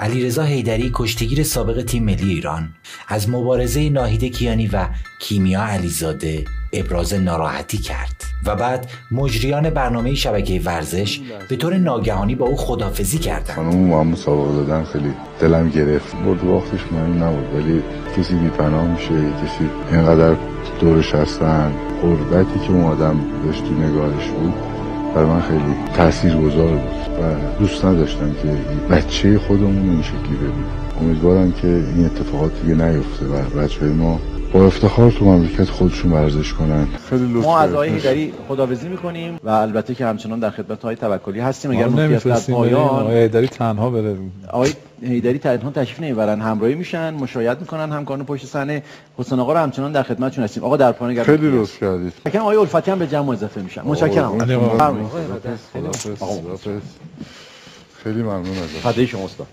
علیرضا حیدری کشتیگیر سابق تیم ملی ایران از مبارزه ناهید کیانی و کیمیا علیزاده ابراز ناراحتی کرد و بعد مجریان برنامه شبکه ورزش به طور ناگهانی با او خداحافظی کردند. خانم با هم مسابقه دادن خیلی دلم گرفت. برد و باختش مهم نبود، ولی کسی بی‌پناه میشه، کسی اینقدر دورش هستن، غربتی که اون آدم داشت تو نگاهش بود برای من خیلی تاثیرگذار بود و دوست نداشتم که بچه خودمون این شکلی ببینیم. امیدوارم که این اتفاقات دیگه نیفته و بچه‌های ما با افتخار تو مملکت خودشون ورزش کنن. خیلی لطفا ما از آقای حیدری خداحافظی می‌کنیم و البته که همچنان در خدمت آقای توکلی هستیم. اگر نمی‌فرستیم در پایان آقای حیدری تنها بره، آقای حیدری تنها تشریف نمیبرن، همراهی میشن، مشایعت میکنن، همکاران پشت صحنه حسین آقا رو همچنان در خدمتتون هستیم. آقا در پایان خیلی لطف کردید. فکر آقای الفتی هم به جمع اضافه میشن. متشکرم. خیلی ممنون ازت. فدای شما استاد.